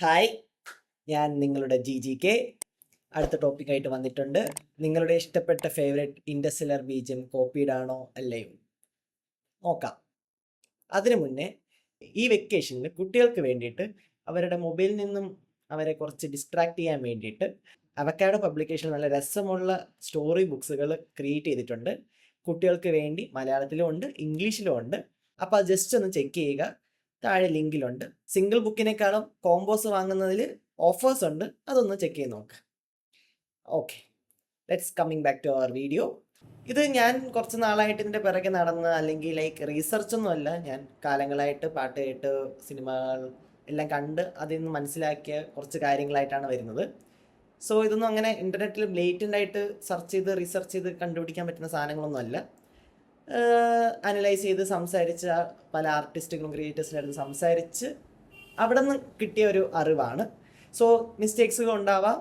Hi, ഞാൻ നിങ്ങളുടെ GGK. അടുത്ത ടോപ്പിക്കായിട്ട് വന്നിട്ടുണ്ട്. നിങ്ങളുടെ ഇഷ്ടപ്പെട്ട ഫേവറേറ്റ് ഇൻഡസ്ട്രിയൽ ബീജം കോപ്പീഡ് ആണോ അല്ലയോ നോക്കാം. അതിനു മുന്നേ ഈ വെക്കേഷനിൽ കുട്ടികൾക്ക് വേണ്ടിയിട്ട് അവരുടെ മൊബൈലിൽ നിന്നും അവരെ കുറച്ച് ഡിസ്ട്രാക്ട് ചെയ്യാൻ വേണ്ടിയിട്ട് അവക്കാഡോ പബ്ലിക്കേഷൻ നല്ല രസമുള്ള സ്റ്റോറി ബുക്സുകൾ ക്രിയേറ്റ് ചെയ്തിട്ടുണ്ട്. കുട്ടികൾക്ക് വേണ്ടി മലയാളത്തിലും ഉണ്ട്, ഇംഗ്ലീഷിലും ഉണ്ട്. അപ്പോൾ അത് ജസ്റ്റ് ഒന്ന് ചെക്ക് ചെയ്യുക. താഴെ ലിങ്കിലുണ്ട്. സിംഗിൾ ബുക്കിനേക്കാളും കോമ്പോസ് വാങ്ങുന്നതിൽ ഓഫേഴ്സ് ഉണ്ട്, അതൊന്ന് ചെക്ക് ചെയ്ത് നോക്ക്. Okay, let's coming back to our video. ഇത് ഞാൻ കുറച്ച് നാളായിട്ട് ഇതിൻ്റെ പിറകെ നടന്ന്, അല്ലെങ്കിൽ ലൈക്ക് റിസർച്ചൊന്നുമല്ല, ഞാൻ കാലങ്ങളായിട്ട് പാട്ട് കേട്ട് സിനിമകൾ എല്ലാം കണ്ട് അതിൽ നിന്ന് മനസ്സിലാക്കിയ കുറച്ച് കാര്യങ്ങളായിട്ടാണ് വരുന്നത്. സോ ഇതൊന്നും അങ്ങനെ ഇൻ്റർനെറ്റിൽ ബ്ലേറ്റൻ്റ് ആയിട്ട് സെർച്ച് ചെയ്ത് റിസർച്ച് ചെയ്ത് കണ്ടുപിടിക്കാൻ പറ്റുന്ന സാധനങ്ങളൊന്നും അല്ല. അനലൈസ് ചെയ്ത് സംസാരിച്ച പല ആർട്ടിസ്റ്റുകളും ക്രിയേറ്റേഴ്സിൻ്റെ അടുത്ത് സംസാരിച്ച് അവിടെ നിന്ന് കിട്ടിയ ഒരു അറിവാണ്. സോ മിസ്റ്റേക്സുകൾ ഉണ്ടാവാം,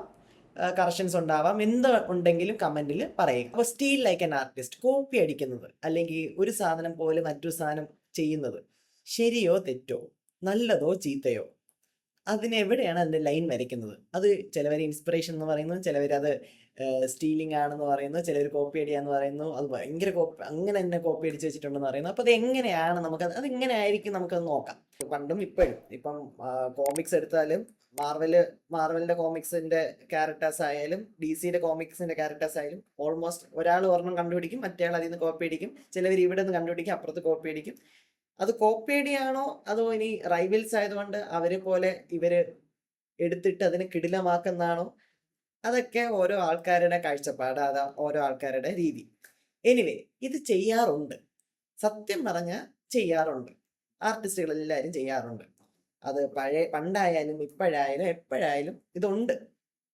കറക്ഷൻസ് ഉണ്ടാവാം, എന്ത് ഉണ്ടെങ്കിലും കമൻറ്റിൽ പറയുക. അപ്പോൾ steel like an artist, copy അടിക്കുന്നത് അല്ലെങ്കിൽ ഒരു സാധനം പോലെ മറ്റൊരു സാധനം ചെയ്യുന്നത് ശരിയോ തെറ്റോ, നല്ലതോ ചീത്തയോ, അതിനെവിടെയാണ് അതിൻ്റെ ലൈൻ വരയ്ക്കുന്നത്? അത് ചിലവർ ഇൻസ്പിറേഷൻ എന്ന് പറയുന്നു, ചിലവരത് സ്റ്റീലിംഗ് ആണെന്ന് പറയുന്നു, ചിലർ കോപ്പി അടിയാന്ന് പറയുന്നു, അത് ഭയങ്കര കോപ്പി, അങ്ങനെ തന്നെ കോപ്പി അടിച്ച് വെച്ചിട്ടുണ്ടെന്ന് പറയുന്നു. അപ്പോൾ അത് എങ്ങനെയാണ് അത് എങ്ങനെ ആയിരിക്കും നമുക്കത് നോക്കാം. പണ്ടും ഇപ്പോഴും ഇപ്പം കോമിക്സ് എടുത്താലും മാർവലിൻ്റെ കോമിക്സിൻ്റെ ക്യാരക്ടേഴ്സ് ആയാലും DC-യുടെ കോമിക്സിൻ്റെ ക്യാരക്ടേഴ്സ് ആയാലും ഓൾമോസ്റ്റ് ഒരാൾ ഒരെണ്ണം കണ്ടുപിടിക്കും, മറ്റേ ആൾ അതിൽ നിന്ന് കോപ്പി അടിക്കും, ചിലവർ ഇവിടെ നിന്ന് കണ്ടുപിടിക്കും, അപ്പുറത്ത് കോപ്പി അടിക്കും. അത് കോപ്പി അടിയാണോ അതോ ഇനി റൈവൽസ് ആയതുകൊണ്ട് അവരെ പോലെ ഇവര് എടുത്തിട്ട് അതിനെ കിടിലമാക്കുന്നതാണോ? അതൊക്കെ ഓരോ ആൾക്കാരുടെ കാഴ്ചപ്പാട്, അതാ ഓരോ ആൾക്കാരുടെ രീതി. എനിവേ, ഇത് ചെയ്യാറുണ്ട്, സത്യം പറഞ്ഞാൽ ചെയ്യാറുണ്ട്. ആർട്ടിസ്റ്റുകൾ എല്ലാവരും ചെയ്യാറുണ്ട്. അത് പണ്ടായാലും ഇപ്പോഴായാലും എപ്പോഴായാലും ഇതുണ്ട്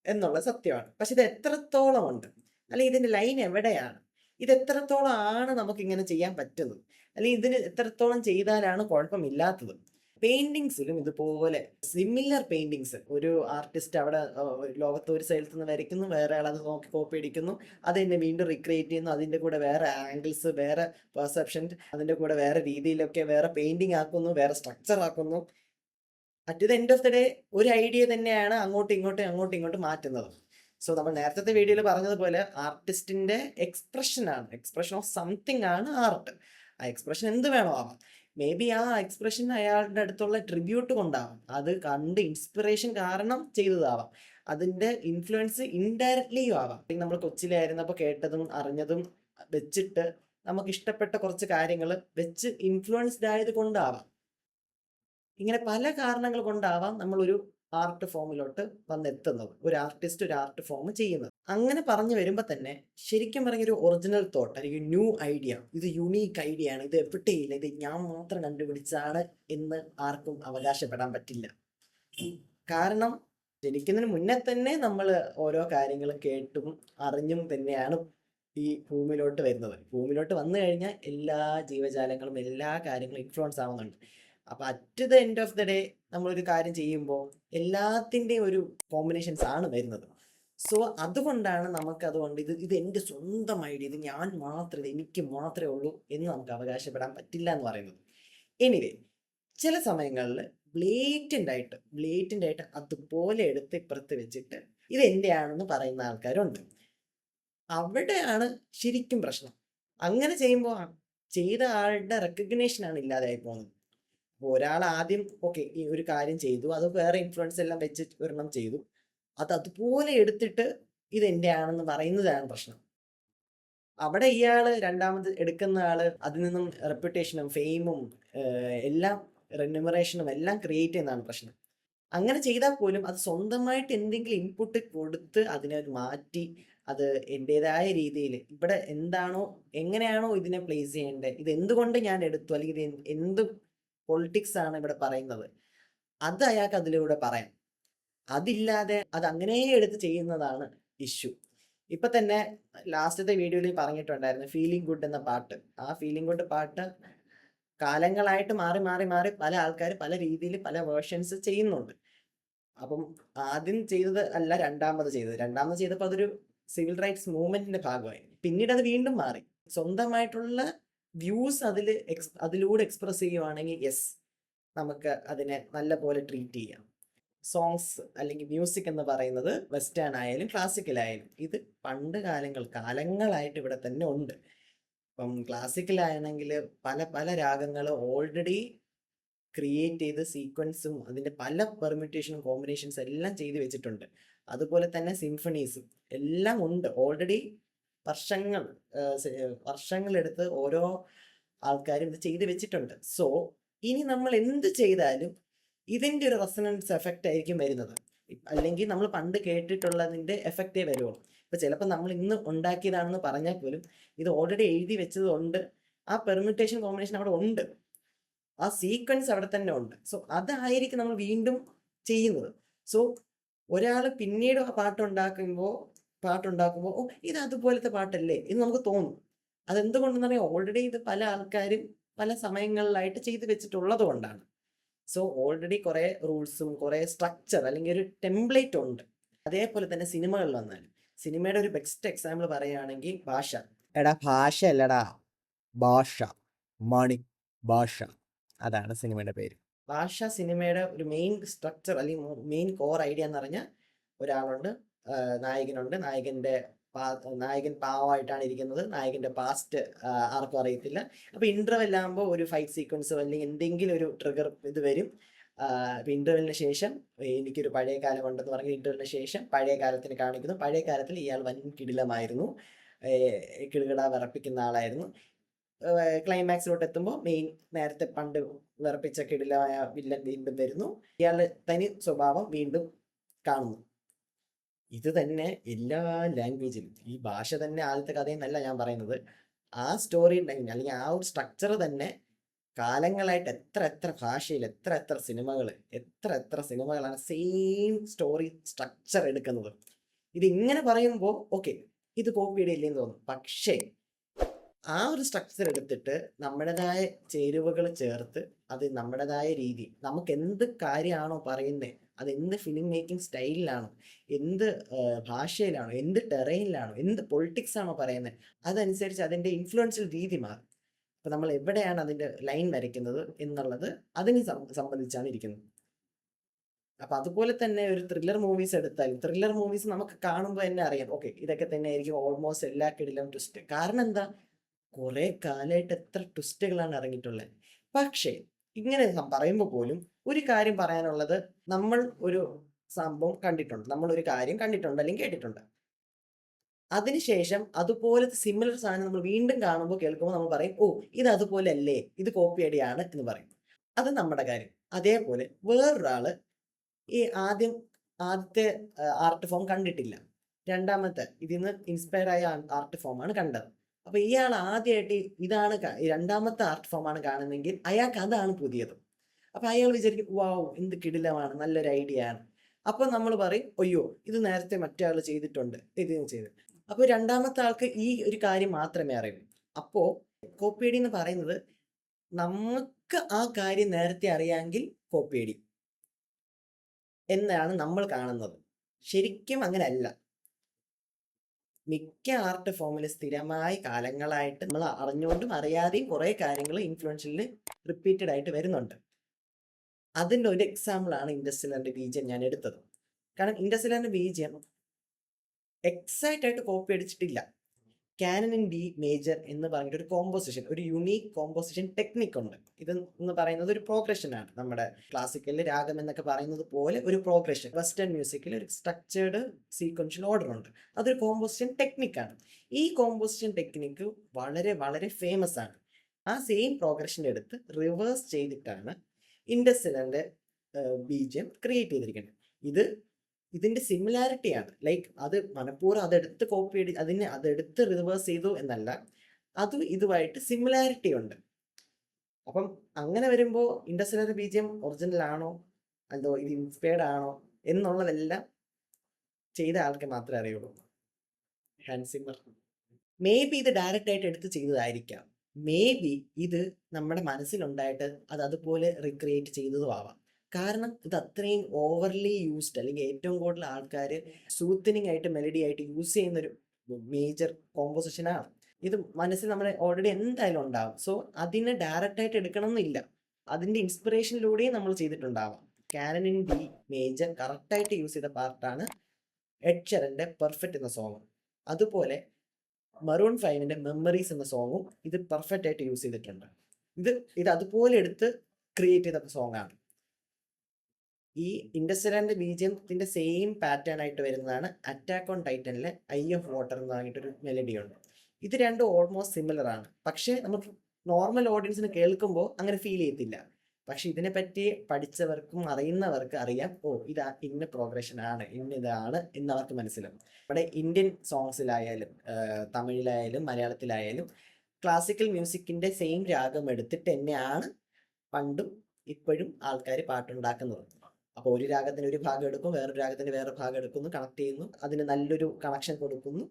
എന്നുള്ള സത്യമാണ്. പക്ഷെ ഇത് എത്രത്തോളം ഉണ്ട്, അല്ലെങ്കിൽ ഇതിന്റെ ലൈൻ എവിടെയാണ്, ഇത് എത്രത്തോളം ആണ് നമുക്കിങ്ങനെ ചെയ്യാൻ പറ്റുന്നത്, അല്ലെങ്കിൽ ഇതിന് എത്രത്തോളം ചെയ്താലാണ് കുഴപ്പമില്ലാത്തത്? പെയിന്റിങ്സിലും ഇതുപോലെ സിമിലർ പെയിന്റിങ്സ് ഒരു ആർട്ടിസ്റ്റ് അവിടെ ലോകത്ത് ഒരു സ്ഥലത്ത് നിന്ന് വരയ്ക്കുന്നു, വേറെ ആൾ അത് നോക്കി കോപ്പി അടിക്കുന്നു, അത് തന്നെ വീണ്ടും റിക്രിയേറ്റ് ചെയ്യുന്നു, അതിൻ്റെ കൂടെ വേറെ ആംഗിൾസ്, വേറെ പെർസെപ്ഷൻ, അതിൻ്റെ കൂടെ വേറെ രീതിയിലൊക്കെ വേറെ പെയിന്റിങ് ആക്കുന്നു, വേറെ സ്ട്രക്ചർ ആക്കുന്നു. At the end of the day ഒരു ഐഡിയ തന്നെയാണ് അങ്ങോട്ടും ഇങ്ങോട്ടും മാറ്റുന്നത്. സോ നമ്മൾ നേരത്തെ വീഡിയോയിൽ പറഞ്ഞതുപോലെ ആർട്ടിസ്റ്റിന്റെ എക്സ്പ്രഷൻ ഓഫ് സംതിങ് ആണ് ആർട്ട്. ആ എക്സ്പ്രഷൻ എന്ത് വേണോ ആവാം. മേ ബി ആ എക്സ്പ്രഷൻ അയാളുടെ അടുത്തുള്ള ട്രിബ്യൂട്ട് കൊണ്ടാവാം, അത് കണ്ട് ഇൻസ്പിറേഷൻ കാരണം ചെയ്തതാവാം, അതിന്റെ ഇൻഫ്ലുവൻസ് ഇൻഡയറക്ട്ലിയും ആവാം. നമ്മൾ കൊച്ചിലായിരുന്നപ്പോൾ കേട്ടതും അറിഞ്ഞതും വെച്ചിട്ട് നമുക്ക് ഇഷ്ടപ്പെട്ട കുറച്ച് കാര്യങ്ങൾ വെച്ച് ഇൻഫ്ലുവൻസ്ഡ് ആയത് കൊണ്ടാവാം. ഇങ്ങനെ പല കാരണങ്ങൾ കൊണ്ടാവാം നമ്മളൊരു ആർട്ട് ഫോമിലോട്ട് വന്നെത്തുന്നത്, ഒരു ആർട്ടിസ്റ്റ് ഒരു ആർട്ട് ഫോം ചെയ്യുന്നത്. അങ്ങനെ പറഞ്ഞു വരുമ്പോൾ തന്നെ ശരിക്കും പറഞ്ഞൊരു ഒറിജിനൽ തോട്ട് അല്ലെങ്കിൽ ന്യൂ ഐഡിയ, ഇത് യുണീക്ക് ഐഡിയ ആണ്, ഇത് എവിടെയില്ല, ഇത് ഞാൻ മാത്രം കണ്ടുപിടിച്ചാണ് എന്ന് ആർക്കും അവകാശപ്പെടാൻ പറ്റില്ല. കാരണം ജനിക്കുന്നതിന് മുന്നേ തന്നെ നമ്മൾ ഓരോ കാര്യങ്ങളും കേട്ടും അറിഞ്ഞും തന്നെയാണ് ഈ ഭൂമിയിലോട്ട് വരുന്നത്. ഭൂമിയിലോട്ട് വന്നു കഴിഞ്ഞാൽ എല്ലാ ജീവജാലങ്ങളും എല്ലാ കാര്യങ്ങളും ഇൻഫ്ലുവൻസ് ആവുന്നുണ്ട്. അപ്പോൾ at the end of the day നമ്മളൊരു കാര്യം ചെയ്യുമ്പോൾ എല്ലാത്തിൻ്റെയും ഒരു കോമ്പിനേഷൻസ് ആണ് വരുന്നത്. സോ അതുകൊണ്ടാണ് അതുകൊണ്ട് ഇത് എൻ്റെ സ്വന്തം ഐഡിയ, ഇത് ഞാൻ മാത്രം, ഇത് എനിക്ക് മാത്രമേ ഉള്ളൂ എന്ന് നമുക്ക് അവകാശപ്പെടാൻ പറ്റില്ല എന്ന് പറയുന്നത്. എനിവേ, ചില സമയങ്ങളിൽ ബ്ലേറ്റൻ്റ് ആയിട്ട് അതുപോലെ എടുത്ത് ഇപ്പുറത്ത് വെച്ചിട്ട് ഇത് എൻ്റെ ആണെന്ന് പറയുന്ന ആൾക്കാരുണ്ട്. അവിടെയാണ് ശരിക്കും പ്രശ്നം. അങ്ങനെ ചെയ്യുമ്പോൾ ചെയ്ത ആളുടെ റെക്കഗ്നേഷനാണ് ഇല്ലാതായി പോകുന്നത്. ഒരാൾ ആദ്യം ഈ ഒരു കാര്യം ചെയ്തു, അത് വേറെ ഇൻഫ്ലുവൻസ് എല്ലാം വെച്ച് ഒരെണ്ണം ചെയ്തു, അത് അതുപോലെ എടുത്തിട്ട് ഇത് എൻ്റെ ആണെന്ന് പറയുന്നതാണ് പ്രശ്നം. അവിടെ ഇയാള് രണ്ടാമത് എടുക്കുന്ന ആള് അതിൽ നിന്നും റെപ്യൂട്ടേഷനും ഫെയിമും എല്ലാം റെന്യൂമറേഷനും എല്ലാം ക്രിയേറ്റ് ചെയ്യുന്നതാണ് പ്രശ്നം. അങ്ങനെ ചെയ്താൽ പോലും അത് സ്വന്തമായിട്ട് എന്തെങ്കിലും ഇൻപുട്ട് കൊടുത്ത് അതിനെ മാറ്റി അത് എൻ്റെതായ രീതിയിൽ ഇവിടെ എങ്ങനെയാണോ ഇതിനെ പ്ലേസ് ചെയ്യേണ്ടത്, ഇത് എന്തുകൊണ്ട് ഞാൻ എടുത്തു, അല്ലെങ്കിൽ ഇത് എന്ത് പൊളിറ്റിക്സ് ആണ് ഇവിടെ പറയുന്നത്, അത് അയാൾക്ക് അതിലൂടെ പറയാം. അതില്ലാതെ അത് അങ്ങനെ എടുത്ത് ചെയ്യുന്നതാണ് ഇഷ്യൂ. ഇപ്പൊ തന്നെ ലാസ്റ്റത്തെ വീഡിയോയിൽ പറഞ്ഞിട്ടുണ്ടായിരുന്നു ഫീലിംഗ് ഗുഡ് എന്ന പാട്ട്. ആ ഫീലിംഗ് ഗുഡ് പാട്ട് കാലങ്ങളായിട്ട് മാറി മാറി മാറി പല ആൾക്കാർ പല രീതിയിൽ പല വേർഷൻസ് ചെയ്യുന്നുണ്ട്. അപ്പം ആദ്യം ചെയ്തത് അല്ല രണ്ടാമത് ചെയ്തപ്പോൾ അതൊരു സിവിൽ റൈറ്റ്സ് മൂവ്മെന്റിന്റെ ഭാഗമായി. പിന്നീട് അത് വീണ്ടും മാറി. സ്വന്തമായിട്ടുള്ള വ്യൂസ് അതിലൂടെ എക്സ്പ്രസ് ചെയ്യുവാണെങ്കിൽ യെസ്, നമുക്ക് അതിനെ നല്ല പോലെ ട്രീറ്റ് ചെയ്യാം. സോങ്സ് അല്ലെങ്കിൽ മ്യൂസിക് എന്ന് പറയുന്നത് വെസ്റ്റേൺ ആയാലും ക്ലാസിക്കലായാലും ഇത് പണ്ട് കാലങ്ങളായിട്ട് ഇവിടെ തന്നെ ഉണ്ട്. ഇപ്പം ക്ലാസിക്കലാണെങ്കിൽ പല പല രാഗങ്ങൾ ഓൾറെഡി ക്രിയേറ്റ് ചെയ്ത് സീക്വൻസും അതിൻ്റെ പല പെർമ്യൂട്ടേഷനും കോമ്പിനേഷൻസ് എല്ലാം ചെയ്ത് വെച്ചിട്ടുണ്ട്. അതുപോലെ തന്നെ സിംഫണീസും എല്ലാം ഉണ്ട് ഓൾറെഡി. വർഷങ്ങളെടുത്ത് ഓരോ ആൾക്കാരും ഇത് ചെയ്ത് വെച്ചിട്ടുണ്ട്. സോ ഇനി നമ്മൾ എന്ത് ചെയ്താലും ഇതിൻ്റെ ഒരു റെസൊണൻസ് എഫക്റ്റ് ആയിരിക്കും വരുന്നത്. അല്ലെങ്കിൽ നമ്മൾ പണ്ട് കേട്ടിട്ടുള്ളതിൻ്റെ എഫക്റ്റേ വരുള്ളൂ. ഇപ്പം ചിലപ്പോൾ നമ്മൾ ഇന്ന് ഉണ്ടാക്കിയതാണെന്ന് പറഞ്ഞാൽ പോലും ഇത് ഓൾറെഡി എഴുതി വെച്ചത് കൊണ്ട് ആ പെർമ്യൂട്ടേഷൻ കോമ്പിനേഷൻ അവിടെ ഉണ്ട്, ആ സീക്വൻസ് അവിടെ തന്നെ ഉണ്ട്. സോ അതായിരിക്കും നമ്മൾ വീണ്ടും ചെയ്യുന്നത്. സോ ഒരാൾ പിന്നീട് ആ പാട്ടുണ്ടാക്കുമ്പോൾ ഓ ഇത് അതുപോലത്തെ പാട്ടല്ലേ എന്ന് നമുക്ക് തോന്നും. അതെന്തുകൊണ്ടെന്ന് പറയാം, ഓൾറെഡി ഇത് പല ആൾക്കാരും പല സമയങ്ങളിലായിട്ട് ചെയ്ത് വെച്ചിട്ടുള്ളത് കൊണ്ടാണ്. സോ ഓൾറെഡി കുറേ റൂൾസും കുറേ സ്ട്രക്ചർ അല്ലെങ്കിൽ ഒരു ടെംപ്ലേറ്റ് ഉണ്ട്. അതേപോലെ തന്നെ സിനിമകളിൽ വന്നാലും സിനിമയുടെ ഒരു ബെസ്റ്റ് എക്സാമ്പിൾ പറയുകയാണെങ്കിൽ ഭാഷ. എടാ ഭാഷ അല്ലടാ ഭാഷ, മണി ഭാഷ, അതാണ് സിനിമയുടെ പേര്. ഭാഷ സിനിമയുടെ ഒരു മെയിൻ സ്ട്രക്ചർ അല്ലെങ്കിൽ മെയിൻ കോർ ഐഡിയ എന്ന് പറഞ്ഞാൽ ഒരാളുണ്ട്, നായകനുണ്ട്, നായകൻ പാവമായിട്ടാണ് ഇരിക്കുന്നത്, നായകൻ്റെ പാസ്റ്റ് ആർക്കും അറിയത്തില്ല. അപ്പോൾ ഇൻ്റർവെൽ ആകുമ്പോൾ ഒരു ഫൈറ്റ് സീക്വൻസ് അല്ലെങ്കിൽ എന്തെങ്കിലും ഒരു ട്രിഗർ ഇത് വരും. അപ്പോൾ ഇൻ്റർവെല്ലിന് ശേഷം എനിക്കൊരു പഴയ കാലം ഉണ്ടെന്ന് പറഞ്ഞ് ഇൻ്റർവെല്ലിന് ശേഷം പഴയ കാലത്തിന് കാണിക്കുന്നു. പഴയ കാലത്തിൽ ഇയാൾ വൻ കിടിലമായിരുന്നു, കിടുകിട വിറപ്പിക്കുന്ന ആളായിരുന്നു. ക്ലൈമാക്സിലോട്ട് എത്തുമ്പോൾ നേരത്തെ പണ്ട് വിറപ്പിച്ച കിടിലമായ വില്ലൻ വീണ്ടും വരുന്നു. ഇയാളുടെ തനി സ്വഭാവം വീണ്ടും കാണുന്നു. ഇത് തന്നെ എല്ലാ ലാംഗ്വേജിലും, ഈ ഭാഷ തന്നെ ആദ്യത്തെ കഥയെന്നല്ല ഞാൻ പറയുന്നത്, ആ സ്റ്റോറി ലൈൻ അല്ലെങ്കിൽ ആ ഒരു സ്ട്രക്ചർ തന്നെ കാലങ്ങളായിട്ട് എത്ര ഭാഷയിൽ എത്ര സിനിമകളാണ് സെയിം സ്റ്റോറി സ്ട്രക്ചർ എടുക്കുന്നത്. ഇതിങ്ങനെ പറയുമ്പോൾ ഓക്കെ ഇത് കോപ്പിയുടെ ഇല്ലെന്ന് തോന്നും. പക്ഷേ ആ ഒരു സ്ട്രക്ചർ എടുത്തിട്ട് നമ്മുടേതായ ചേരുവകൾ ചേർത്ത് അത് നമ്മുടേതായ രീതി, നമുക്ക് എന്ത് കാര്യമാണോ പറയുന്നത്, അത് എന്ത് ഫിലിം മേക്കിംഗ് സ്റ്റൈലിലാണോ, എന്ത് ഭാഷയിലാണോ, എന്ത് ടെറൈനിലാണോ, എന്ത് പൊളിറ്റിക്സ് ആണോ പറയുന്നത്, അതനുസരിച്ച് അതിൻ്റെ ഇൻഫ്ലുവൻഷ്യൽ രീതി മാറും. അപ്പം നമ്മൾ എവിടെയാണ് അതിൻ്റെ ലൈൻ വരയ്ക്കുന്നത് എന്നുള്ളത് അതിനെ സംബന്ധിച്ചാണ് ഇരിക്കുന്നത്. അപ്പം അതുപോലെ തന്നെ ഒരു ത്രില്ലർ മൂവീസ് എടുത്താലും ത്രില്ലർ മൂവീസ് നമുക്ക് കാണുമ്പോൾ തന്നെ അറിയാം ഓക്കെ ഇതൊക്കെ തന്നെ ആയിരിക്കും ഓൾമോസ്റ്റ് എല്ലാ കിടിലും ട്വിസ്റ്റ്. കാരണം എന്താ, കുറെ കാലമായിട്ട് എത്ര ട്വിസ്റ്റുകളാണ് ഇറങ്ങിയിട്ടുള്ളത്. പക്ഷേ ഇങ്ങനെ പറയുമ്പോൾ പോലും ഒരു കാര്യം പറയാനുള്ളത്, നമ്മൾ ഒരു സംഭവം കണ്ടിട്ടുണ്ട്, നമ്മളൊരു കാര്യം കണ്ടിട്ടുണ്ട് അല്ലെങ്കിൽ കേട്ടിട്ടുണ്ട്, അതിനുശേഷം അതുപോലത്തെ സിമിലർ സാധനം നമ്മൾ വീണ്ടും കാണുമ്പോൾ കേൾക്കുമ്പോൾ നമ്മൾ പറയും ഓ ഇത് അതുപോലെ അല്ലേ, ഇത് കോപ്പി അടിയാണ് എന്ന് പറയും. അത് നമ്മുടെ കാര്യം. അതേപോലെ വേറൊരാള് ഈ ആദ്യത്തെ ആർട്ട് ഫോം കണ്ടിട്ടില്ല, രണ്ടാമത്തെ ഇതിന്ന് ഇൻസ്പയർ ആയ ആർട്ട് ഫോമാണ് കണ്ടത്. അപ്പൊ ഇയാൾ ആദ്യമായിട്ട് ഇതാണ് രണ്ടാമത്തെ ആർട്ട് ഫോമാണ് കാണുന്നെങ്കിൽ അയാൾക്ക് അതാണ് പുതിയത്. അപ്പൊ അയാൾ വിചാരിക്കും വാവ് എന്ത് കിടിലമാണ്, നല്ലൊരു ഐഡിയ ആണ്. അപ്പൊ നമ്മൾ പറയും അയ്യോ ഇത് നേരത്തെ മറ്റേ ആൾ ചെയ്തിട്ടുണ്ട്, ഇതിന് ചെയ്ത്. അപ്പൊ രണ്ടാമത്തെ ആൾക്ക് ഈ ഒരു കാര്യം മാത്രമേ അറിയൂ. അപ്പോ കോപ്പിയടി എന്ന് പറയുന്നത് നമുക്ക് ആ കാര്യം നേരത്തെ അറിയാമെങ്കിൽ കോപ്പിയടി എന്നാണ് നമ്മൾ കാണുന്നത്. ശരിക്കും അങ്ങനെ അല്ല. മിക്ക ആർട്ട് ഫോമിൽ സ്ഥിരമായി കാലങ്ങളായിട്ട് നമ്മൾ അറിഞ്ഞുകൊണ്ടും അറിയാതെയും കുറേ കാര്യങ്ങൾ ഇൻഫ്ലുവൻഷ്യലിൽ റിപ്പീറ്റഡ് ആയിട്ട് വരുന്നുണ്ട്. അതിൻ്റെ ഒരു എക്സാമ്പിളാണ് ഇൻഡസ്ട്രിയലിൻ്റെ ബീജിയം ഞാൻ എടുത്തത്. കാരണം ഇൻഡസ്ട്രിയലിൻ്റെ ബീജിയം എക്സാക്റ്റ് ആയിട്ട് കോപ്പി അടിച്ചിട്ടില്ല. കാനൻ ഇൻ ഡി മേജർ എന്ന് പറഞ്ഞിട്ട് ഒരു കോമ്പോസിഷൻ, ഒരു യുണീക്ക് കോമ്പോസിഷൻ ടെക്നിക് ഉണ്ട്. ഇത് എന്ന് പറയുന്നത് ഒരു പ്രോഗ്രഷനാണ്. നമ്മുടെ ക്ലാസിക്കലിൽ രാഗം എന്നൊക്കെ പറയുന്നത് പോലെ ഒരു പ്രോഗ്രഷൻ. വെസ്റ്റേൺ മ്യൂസിക്കിൽ ഒരു സ്ട്രക്ചേർഡ് സീക്വൻഷ്യൽ ഓർഡർ ഉണ്ട്. അതൊരു കോമ്പോസിഷൻ ടെക്നിക്കാണ്. ഈ കോമ്പോസിഷൻ ടെക്നിക്ക് വളരെ വളരെ ഫേമസ് ആണ്. ആ സെയിം പ്രോഗ്രഷൻ എടുത്ത് റിവേഴ്സ് ചെയ്തിട്ടാണ് ഇൻഡസ്ട്രിയലിൻ്റെ ബീജിയം ക്രിയേറ്റ് ചെയ്തിരിക്കുന്നത്. ഇതിൻ്റെ സിമിലാരിറ്റിയാണ്. ലൈക്ക് അത് മനഃപൂർവ്വം അതെടുത്ത് കോപ്പി അതെടുത്ത് റിവേഴ്സ് ചെയ്തു എന്നല്ല, അത് ഇതുമായിട്ട് സിമിലാരിറ്റി ഉണ്ട്. അപ്പം അങ്ങനെ വരുമ്പോൾ ഇൻഡസ്ട്രിയൽ ബീജിയം ഒറിജിനൽ ആണോ അതോ ഇത് ഇൻസ്പയർഡ് ആണോ എന്നുള്ളതെല്ലാം ചെയ്ത ആൾക്ക് മാത്രമേ അറിയുള്ളൂ. ഹാൻസ് സിമ്മർ മേ ബി ഇത് ഡയറക്റ്റ് ആയിട്ട് എടുത്ത് ചെയ്തതായിരിക്കാം, മേ ബി ഇത് നമ്മുടെ മനസ്സിലുണ്ടായിട്ട് അത് അതുപോലെ റിക്രിയേറ്റ് ചെയ്തതും ആവാം. കാരണം ഇത് അത്രയും ഓവർലി യൂസ്ഡ് അല്ലെങ്കിൽ ഏറ്റവും കൂടുതൽ ആൾക്കാർ സൂത്തനിങ് ആയിട്ട് മെലഡി ആയിട്ട് യൂസ് ചെയ്യുന്നൊരു മേജർ കോമ്പോസിഷനാണ്. ഇത് മനസ്സിൽ നമ്മുടെ ഓൾറെഡി എന്തായാലും ഉണ്ടാവും. സോ അതിനെ ഡയറക്റ്റ് ആയിട്ട് എടുക്കണം എന്നില്ല, അതിൻ്റെ ഇൻസ്പിറേഷനിലൂടെയും നമ്മൾ ചെയ്തിട്ടുണ്ടാവാം. കാനൻ ഇൻ ഡി മേജർ കറക്റ്റായിട്ട് യൂസ് ചെയ്ത പാർട്ടാണ് എഡ് ഷെറിന്റെ പെർഫെക്റ്റ് എന്ന സോങ്. അതുപോലെ മറൂൺ 5ന്റെ മെമ്മറീസ് എന്ന സോങ്ങും ഇത് പെർഫെക്റ്റ് ആയിട്ട് യൂസ് ചെയ്തിട്ടുണ്ട്. ഇത് അതുപോലെ എടുത്ത് ക്രിയേറ്റ് ചെയ്ത സോങ് ആണ്. ഈ ഇൻഡസ്ട്രിയലിന്റെ ബീജിയത്തിന്റെ സെയിം പാറ്റേൺ ആയിട്ട് വരുന്നതാണ് അറ്റാക്ക് ഓൺ ടൈറ്റനിലെ ഐ ഓഫ് വാട്ടർ എന്ന് പറഞ്ഞിട്ടൊരു മെലഡി ഉണ്ട്. ഇത് രണ്ടും ഓൾമോസ്റ്റ് സിമിലർ ആണ്. പക്ഷേ നമുക്ക് നോർമൽ ഓഡിയൻസിന് കേൾക്കുമ്പോൾ അങ്ങനെ ഫീൽ ചെയ്യത്തില്ല. പക്ഷെ ഇതിനെപ്പറ്റി പഠിച്ചവർക്കും അറിയുന്നവർക്ക് അറിയാം, ഓ ഇതാ ഇന്ന പ്രോഗ്രഷൻ ആണ്, ഇതാണ് എന്നവർക്ക് മനസ്സിലാവും. ഇവിടെ ഇന്ത്യൻ സോങ്സിലായാലും തമിഴിലായാലും മലയാളത്തിലായാലും ക്ലാസിക്കൽ മ്യൂസിക്കിന്റെ സെയിം രാഗം എടുത്തിട്ട് തന്നെയാണ് പണ്ടും ഇപ്പോഴും ആൾക്കാർ പാട്ടുണ്ടാക്കുന്നത്. അപ്പോൾ ഒരു രാഗത്തിന് ഒരു ഭാഗം എടുക്കും, വേറൊരു രാഗത്തിന് വേറെ ഭാഗം എടുക്കുന്നു, കണക്ട് ചെയ്യുന്നു, അതിന് നല്ലൊരു കണക്ഷൻ കൊടുക്കുന്നു.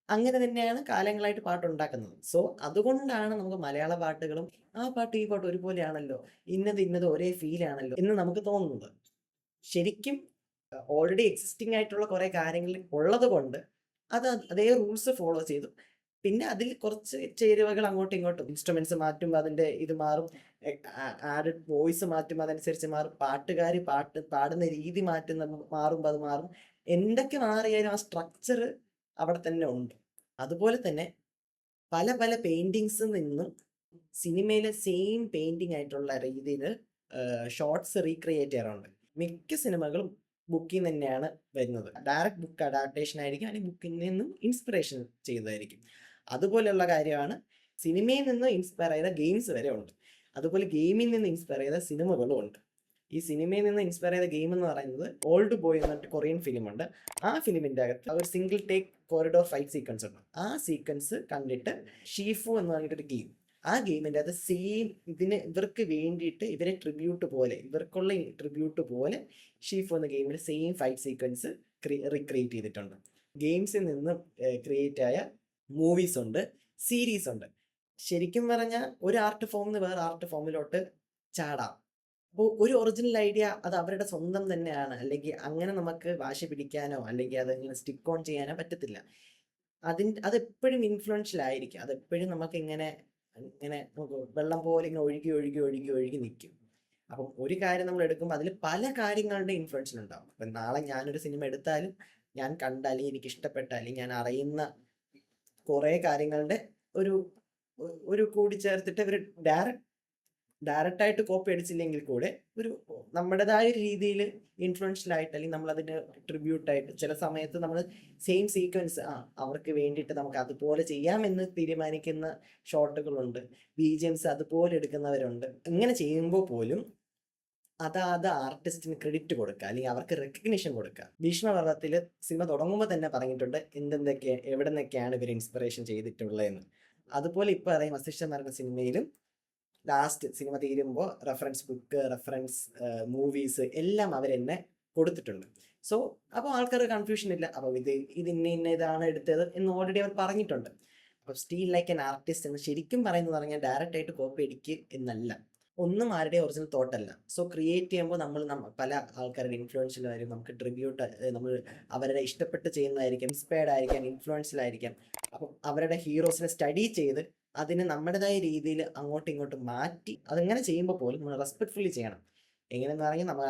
അങ്ങനെ തന്നെയാണ് കാലങ്ങളായിട്ട് പാട്ടുണ്ടാക്കുന്നത്. സോ അതുകൊണ്ടാണ് നമുക്ക് മലയാള പാട്ടുകളും ആ പാട്ട് ഈ പാട്ട് ഒരുപോലെയാണല്ലോ, ഇന്നത് ഒരേ ഫീലാണല്ലോ എന്ന് നമുക്ക് തോന്നുന്നത്. ശരിക്കും ഓൾറെഡി എക്സിസ്റ്റിംഗ് ആയിട്ടുള്ള കുറേ കാര്യങ്ങൾ ഉള്ളത് കൊണ്ട് അതേ റൂൾസ് ഫോളോ ചെയ്തു. പിന്നെ അതിൽ കുറച്ച് ചേരുവകൾ അങ്ങോട്ടും ഇങ്ങോട്ടും, ഇൻസ്ട്രുമെന്റ്സ് മാറ്റുമ്പോൾ അതിന്റെ ഇത് മാറും, ആഡഡ് വോയിസ് മാറ്റുമ്പോൾ അതനുസരിച്ച് മാറും, പാട്ടുകാർ പാടുന്ന രീതി മാറുമ്പോൾ അത് മാറും. എന്തൊക്കെ മാറിയാലും ആ സ്ട്രക്ചർ അവിടെ തന്നെ ഉണ്ട്. അതുപോലെ തന്നെ പല പല പെയിന്റിങ്സിൽ നിന്നും സിനിമയിലെ സെയിം പെയിന്റിങ് ആയിട്ടുള്ള രീതിയിൽ ഷോർട്സ് റീക്രിയേറ്റ് ചെയ്യാറുണ്ട്. മിക്ക സിനിമകളും ബുക്കിൽ നിന്ന് തന്നെയാണ് വരുന്നത്. ഡയറക്റ്റ് ബുക്ക് അഡാപ്റ്റേഷൻ ആയിരിക്കും, അല്ലെങ്കിൽ ബുക്കിൽ നിന്നും ഇൻസ്പിറേഷൻ ചെയ്തതായിരിക്കും. അതുപോലെയുള്ള കാര്യമാണ് സിനിമയിൽ നിന്ന് ഇൻസ്പയർ ചെയ്ത ഗെയിംസ് വരെ ഉണ്ട്. അതുപോലെ ഗെയിമിൽ നിന്ന് ഇൻസ്പയർ ചെയ്ത സിനിമകളും ഉണ്ട്. ഈ സിനിമയിൽ നിന്ന് ഇൻസ്പയർ ചെയ്ത ഗെയിം എന്ന് പറയുന്നത് ഓൾഡ് ബോയ് എന്നിട്ട് കൊറിയൻ ഫിലിം ഉണ്ട്. ആ ഫിലിമിൻ്റെ അകത്ത് ഒരു single take corridor fight sequence ഉണ്ട്. ആ സീക്വൻസ് കണ്ടിട്ട് ഷീഫു എന്ന് പറഞ്ഞിട്ടൊരു ഗെയിം, ആ ഗെയിമിൻ്റെ അത് സെയിം ഇവർക്ക് വേണ്ടിയിട്ട് ഇവർക്കുള്ള ട്രിബ്യൂട്ട് പോലെ ഷീഫു എന്ന ഗെയിമിൽ സെയിം ഫൈറ്റ് സീക്വൻസ് റീക്രിയേറ്റ് ചെയ്തിട്ടുണ്ട്. ഗെയിംസിൽ നിന്ന് ക്രിയേറ്റ് ആയ മൂവീസ് ഉണ്ട്, സീരീസ് ഉണ്ട്. ശരിക്കും പറഞ്ഞാൽ ഒരു ആർട്ട് ഫോമിൽ നിന്ന് വേറെ ആർട്ട് ഫോമിലോട്ട് ചാടാം. അപ്പോൾ ഒരു ഒറിജിനൽ ഐഡിയ അത് അവരുടെ സ്വന്തം തന്നെയാണ്, അല്ലെങ്കിൽ അങ്ങനെ നമുക്ക് വാശി പിടിക്കാനോ അല്ലെങ്കിൽ അതിങ്ങനെ സ്റ്റിക്ക് ഓൺ ചെയ്യാനോ പറ്റത്തില്ല. അതെപ്പോഴും ഇൻഫ്ലുവൻഷ്യൽ ആയിരിക്കും. അതെപ്പോഴും നമുക്ക് ഇങ്ങനെ വെള്ളം പോലെ ഇങ്ങനെ ഒഴുകി നിൽക്കും. അപ്പം ഒരു കാര്യം നമ്മൾ എടുക്കുമ്പോൾ അതിൽ പല കാര്യങ്ങളുടെ ഇൻഫ്ലുവൻഷൻ ഉണ്ടാവും. അപ്പം നാളെ ഞാനൊരു സിനിമ എടുത്താലും ഞാൻ കണ്ട അല്ലെങ്കിൽ എനിക്ക് ഇഷ്ടപ്പെട്ട അല്ലെങ്കിൽ ഞാൻ അറിയുന്ന കുറേ കാര്യങ്ങളുടെ ഒരു കൂടിച്ചേർത്തിട്ട് ഒരു ഡയറക്റ്റായിട്ട് കോപ്പി അടിച്ചില്ലെങ്കിൽ കൂടെ ഒരു നമ്മുടേതായ രീതിയിൽ ഇൻഫ്ലുവൻഷ്യൽ ആയിട്ട്, അല്ലെങ്കിൽ നമ്മൾ അതിന് ട്രിബ്യൂട്ടായിട്ട് ചില സമയത്ത് നമ്മൾ സെയിം സീക്വൻസ് അവർക്ക് വേണ്ടിയിട്ട് നമുക്ക് അതുപോലെ ചെയ്യാമെന്ന് തീരുമാനിക്കുന്ന ഷോട്ടുകളുണ്ട്, BGMs അതുപോലെ എടുക്കുന്നവരുണ്ട്. ഇങ്ങനെ ചെയ്യുമ്പോൾ പോലും അതാത് ആർട്ടിസ്റ്റിന് ക്രെഡിറ്റ് കൊടുക്കുക, അല്ലെങ്കിൽ അവർക്ക് റെക്കഗ്നിഷൻ കൊടുക്കുക. ഭീഷ്മപർവത്തിൽ സിനിമ തുടങ്ങുമ്പോൾ തന്നെ പറഞ്ഞിട്ടുണ്ട് എവിടെ നിന്നൊക്കെയാണ് ഇവർ ഇൻസ്പിറേഷൻ ചെയ്തിട്ടുള്ളതെന്ന്. അതുപോലെ ഇപ്പോൾ അറിയാം മസ്തിഷ്കം എന്ന് പറയുന്ന സിനിമയിലും ലാസ്റ്റ് സിനിമ തീരുമ്പോൾ റെഫറൻസ് ബുക്ക്, റെഫറൻസ് മൂവീസ് എല്ലാം അവരെന്നെ കൊടുത്തിട്ടുണ്ട്. സോ അപ്പോൾ ആൾക്കാർക്ക് കൺഫ്യൂഷൻ ഇല്ല. അപ്പോൾ ഇത് ഇതാണ് എടുത്തത് എന്ന് ഓൾറെഡി അവർ പറഞ്ഞിട്ടുണ്ട്. അപ്പോൾ സ്റ്റീൽ ലൈക്ക് ആൻ ആർട്ടിസ്റ്റ് എന്ന് ശരിക്കും പറയുന്നത് പറഞ്ഞാൽ ഡയറക്റ്റ് ആയിട്ട് കോപ്പി അടിക്കുക എന്നല്ല, ഒന്നും ആരുടെ ഒറിജിനൽ തോട്ടല്ല. സോ ക്രിയേറ്റ് ചെയ്യുമ്പോൾ നമ്മൾ പല ആൾക്കാരുടെ ഇൻഫ്ലുവൻഷ്യൽ ആയിരിക്കും, നമുക്ക് ട്രിബ്യൂട്ട് നമ്മൾ അവരുടെ ഇഷ്ടപ്പെട്ട് ചെയ്യുന്നതായിരിക്കും, ഇൻസ്പയർഡ് ആയിരിക്കാം, ഇൻഫ്ലുവൻഷ്യൽ ആയിരിക്കാം. അപ്പം അവരുടെ ഹീറോസിനെ സ്റ്റഡി ചെയ്ത് അതിന് നമ്മുടേതായ രീതിയിൽ അങ്ങോട്ടും ഇങ്ങോട്ടും മാറ്റി അതങ്ങനെ ചെയ്യുമ്പോൾ പോലും നമ്മൾ റെസ്പെക്ട്ഫുള്ളി ചെയ്യണം. എങ്ങനെയെന്ന് പറഞ്ഞാൽ നമ്മൾ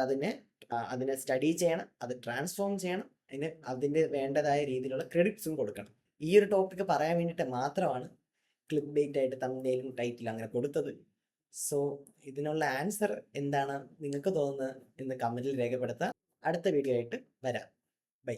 അതിനെ സ്റ്റഡി ചെയ്യണം, അത് ട്രാൻസ്ഫോം ചെയ്യണം, അതിന് വേണ്ടതായ രീതിയിലുള്ള ക്രെഡിറ്റ്സും കൊടുക്കണം. ഈ ഒരു ടോപ്പിക്ക് പറയാൻ വേണ്ടിയിട്ട് മാത്രമാണ് ക്ലിക്ക് ബൈറ്റ് ആയിട്ട് തംബ്നെയിലും ടൈറ്റിലും അങ്ങനെ കൊടുത്തത്. സോ ഇതിനുള്ള ആൻസർ എന്താണ് നിങ്ങൾക്ക് തോന്നുന്നത് എന്ന് കമൻറ്റിൽ രേഖപ്പെടുത്താം. അടുത്ത വീഡിയോ ആയിട്ട് വരാം. ബൈ.